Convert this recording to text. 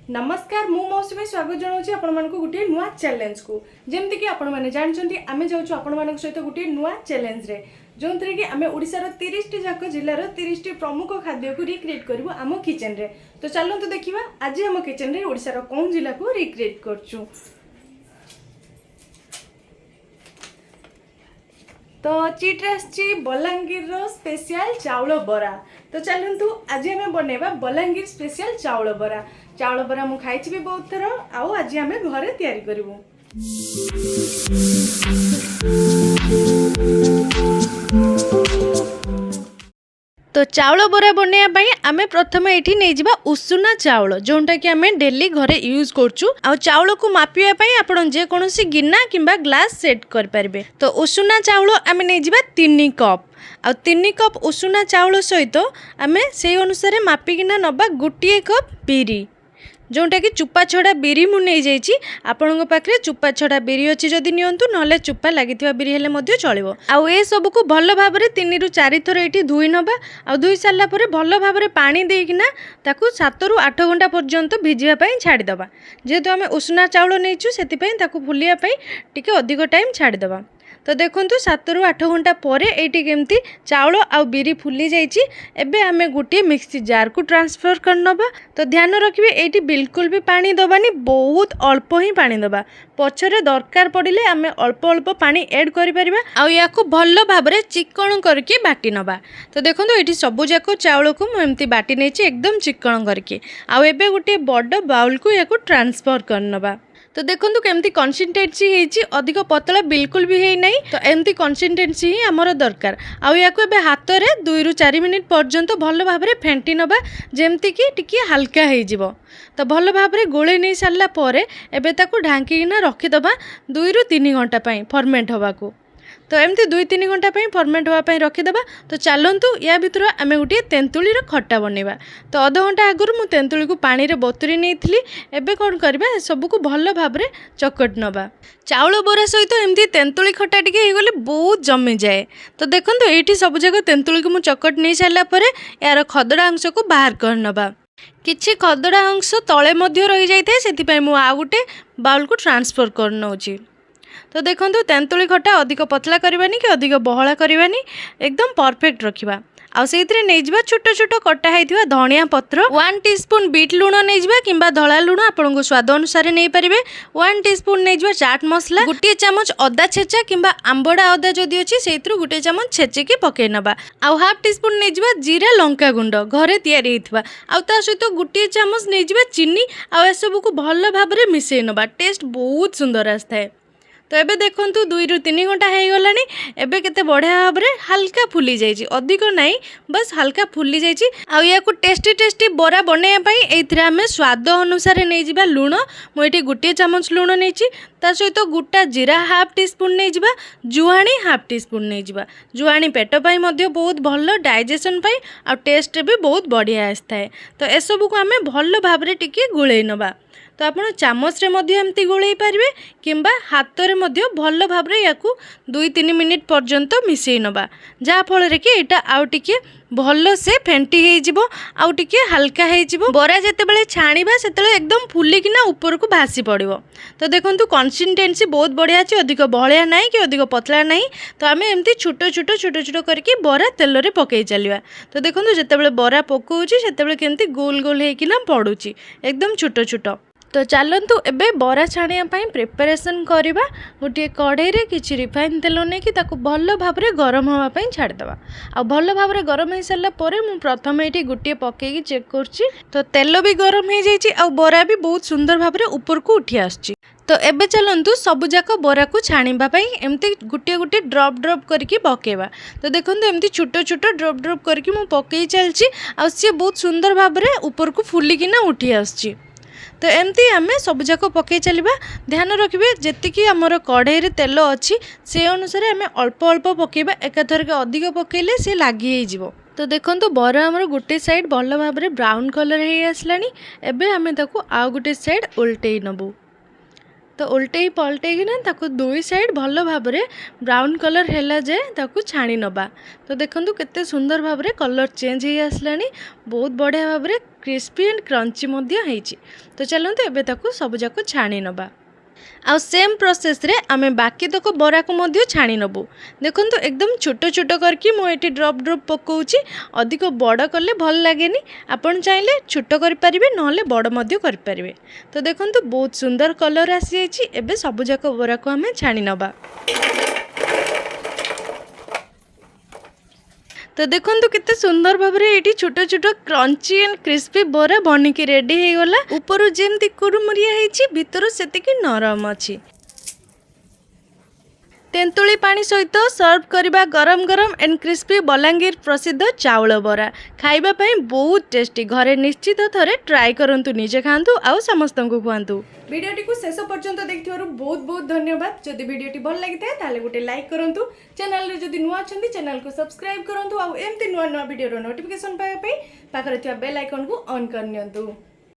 नमस्कार मु मौसुमी स्वागत जनाऊँ आपण गोटे नुआ चैलेंज को जमती कि आपण मैंने जानते आम जाऊँ आपण सहित गोटे नुआ चैलेंज रे जो थे कि आम ओडिशार 30 टी जाक जिलार 30 टी प्रमुख खाद्य को रिक्रिएट करूँ आम किचन रे। तो चलते देखा आज आम किचन रे ओडिशार कौन जिला को रिक्रिएट करचु। तो चिट्रे आसी बलांगीर स्पेशल चाउल बरा। तो चलतु आज आम बनवा बलांगीर स्पेशल चाउल बरा। चाउल बरा मु खाई भी बहुत थर आउ आज आम घरे तैयारी करूँ। तो चाउल बरा बनवाई आम प्रथम ये नहीं उषुना चाउल जोटा कि आम डेली घरे यूज करचु। आ चाउल को मापिया आप जेकोसी गिना किंबा ग्लास सेट करें। तो उषुना चाउल आम नहीं 3 कप आ 3 कप उषुना चाउल सहित आम से अनुसार मापिकिना नबा गोटे कप बिरी जोटा कि चुपा छड़ा बिरी मु नहीं जाइए। आपण पाखे चुपा छड़ा बिरी अच्छी जदि नियंतु नले चुपा लगी बिरी हेले मध्य चलिबो। आउ ए सब को भल भाव में 3 ରୁ 4 थर ये धोई नबा। आ धोई सारा पर भल भाव में पानी देकिना ताकू 7 ରୁ 8 घंटा पर्यंत भिजिया छाड़ीदबा। जेहेतु आम उषुना चाउल नहींचु से फुलिया टिके अधिक टाइम छाड़ीदबा। तो देखो 7 ରୁ 8 घंटा पर ये केमती चाउल आ बिरी फुली जाइए। एबे आमे गोटे मिक्सी जार को ट्रांसफर कर नबा। तो ध्यान रखिए ये बिल्कुल भी पानी दबानी, बहुत अल्प ही पानी दबा। पछरे दरकार पड़िले आमे अल्प अल्प पानी ऐड करि परिबा। आ या को भल्लो भाबरे चिकण करके बाटी नबा। तो देखो ये सबु जाक चाउल को मु एमती बाटी नेछि एकदम चिकण करके। आ एबे गोटे बड़ बाउल को या को ट्रांसफर कर नबा। तो देखो केमती कंसिस्टेंसी होइछि, अधिक पतला बिल्कुल भी है नहीं। तो एमती कंसिस्टेंसी ही आमर दरकार। आउ या को एबे हाथ रे 2 ରୁ 4 मिनिट पर्यंत भल भाव में फेंटी नबा जेमती कि टिके हल्का हो जिवो। तो भल भाव में गोले नहीं सारा पर एबे ताकू ढांकीना रखीदबा 2 ରୁ 3 घंटा पाई फर्मेंट होगा को। तो एमती 2-3 घंटा पाई फर्मेंट होगा रखीदबा। तो चलतु या भीतर आम गोटे तेंतुली खट्टा बनवा। तो अध घंटा आगुरी मु तेंतुली को पानी रे बतुरी नहीं। एबे कौन करबा सबको भल भाव में चकट नबा। चाउल बरा सहित एमती तेंतुली खट्टा टिके गले बहुत जमी जाए। तो देखो ये सब जगह तेंतुली को मु चकट नहीं सारा पर यार खदड़ा अंश को बाहर कर नबा। किछि खदड़ा अंश तले मध्य रही जाए से मु आ गोटे बाउल को ट्रांसफर कर नौची। तो देखो तेंतुली खट्टा अधिक पतला करवानी कि अधिक बहला करवानी, एकदम परफेक्ट रखिबा। आ से नहीं छोट छोट कटा होता धनिया पत्र 1 टीस्पून बीट लुण नहीं किंबा धला लुण आपन स्वाद अनुसार नहीं पारे। 1 टीस्पून नहीं चाट मसला, गोटे चामच अदा छेचा किंबा आंबड़ा अदा जदि अच्छी से गोटे चामच छेचिकी पकई नबा। आ हाफ टीस्पून नहीं जीरा लंका गुंड घरे तैयारी होता। आ सहित गोटे चामच नहीं चीनी आ सब को भल भाव में मिसई नबा। टेस्ट बहुत सुंदर आए। तो एबे देखंतु 2 ରୁ 3 घंटा हो गलानी। एबे केते बढ़िया भाव में हल्का फुली जाइए, अधिक नहीं बस हल्का फुली जाइए। आ या को टेस्टी टेस्टी बरा बनैया एथिरे आमे स्वाद अनुसार नहीं जिबा लुण। मुझे गोटे चामच लुण नहीं, ता सहित गोटा जीरा हाफ टीस्पून नहीं जिबा, जुआणी हाफ टीस्पून नहीं जिबा। जुआणी पेट पाई मध्य बहुत भल डाइजेशन पाई आ टेस्ट भी बहुत बढ़िया आए। तो ए सब को आमे भल भाव में टिके गुळै नबा। तो आपड़ चामच एमती गोलई पारे किंबा हाथ में भल भाव में या 2-3 मिनिट पर्यंत मिसई नबा। जहाँफल कि यहाँ आउ टिके भल से फेंटी हो आउ टिके हल्का हो बरा जिते छाणीबा से एकदम फुलिकिना ऊपर को भासी पड़ो। तो देखो कंसिस्टेंसी बहुत बढ़िया अच्छे, अधिक बहलिया ना कि अधिक पतला ना। तो आम एमती छोट छोट छोट छोट करके बरा तेल रे पकई चलिया। तो देखो जिते बरा पकाउची से केमती गोल गोल होकिना पड़ुची एकदम छोट छोट। तो चलतु एबे बरा छाणिया प्रिपरेशन करवा। गोटे कढ़ई रे किछि रिफाइन तेल नहीं ताकू भल भाव में गरम होगा छाड़देवा। आ भल भाव में गरम हो सारा पर मु प्रथम ये गोटे पकईकी चेक करछि। तो तेल भी गरम हो जाइए आ बरा भी बहुत सुंदर भाव में ऊपर को उठी आछि। तो एबे चलतु सबुजाक बरा को छाणीबा एमती गोटे गोटे ड्रप ड्रप करके पकेवा। तो देखो एमती छोट छोट ड्रप ड्रप करके मु पकई चलछि आ सी बहुत सुंदर भाव में ऊपर को फुलिकिना उठी आछि। तो एमती आम सबुजाक पकई चलवा। ध्यान रखिए जी आमर कढ़ई रे तेल अच्छी से अनुसार आम अल्प अल्प पकेबा, एकाथरके अधिक पकेले सी लगी हो। तो देखो बरा आमर गोटे साइड भल भाव में ब्राउन कलर हो आसलानी। एबे आमे ताकू आउ गोटे साइड उल्टई नबू। तो उल्टे पलटेकिना ताको दुई साइड भल भाव ब्राउन कलर है जे ताको छाणी नबा। तो देखंतु केते सुंदर भाव कलर चेंज हो आसलानी, बहुत बढ़िया भाव क्रिस्पी एंड क्रंची मध्य होईची। तो चलते एबे ताको सब जाक छाणी नबा। आउ सेम प्रोसेस रे आमे बाकी तक बरा को मध्य छाणी नबू। देखंतु एकदम छोट छोट करके मु एठी ड्रॉप ड्रॉप पकाउची, अधिक बड़ कले भल लागेनी। आपण चाहिले छोट करि परिबे नहले बड़ मध्य करि परिबे। तो देखंतु बहुत सुंदर कलर आसी जाईची। एबे सब जाक बरा को आमे छाणी नबा। तो देखंतु केते सुंदर भाव ये छोट छोट क्रंची एंड क्रिस्पी बरा बनिकी रेडी हो गला। ऊपर जेमती कुरुमुरिया होईची, भीतर सेतिकी नरम अछि। तेंतुली पानी सहित सर्व करबा गरम गरम एंड क्रिस्पी बलांगीर प्रसिद्ध चाउल बरा खाइबा पई बहुत टेस्टी। घरे निश्चित थरे ट्राई करंतु, निजे खांतु आउ समस्तंकु खुआंतु। वीडियोटी को शेष पर्यंत देखिथिबारु बहुत बहुत धन्यवाद। जदि वीडियोटी भल लागिथे ताले गोटे लाइक करंतु, चैनल रे जदि नुआ अछंती चैनल को सब्सक्राइब करंतु, आउ एमती नुआ नुआ वीडियो रो नोटिफिकेशन पाए पई पाखरे थिया बेल आइकन को ऑन कर नियंतु।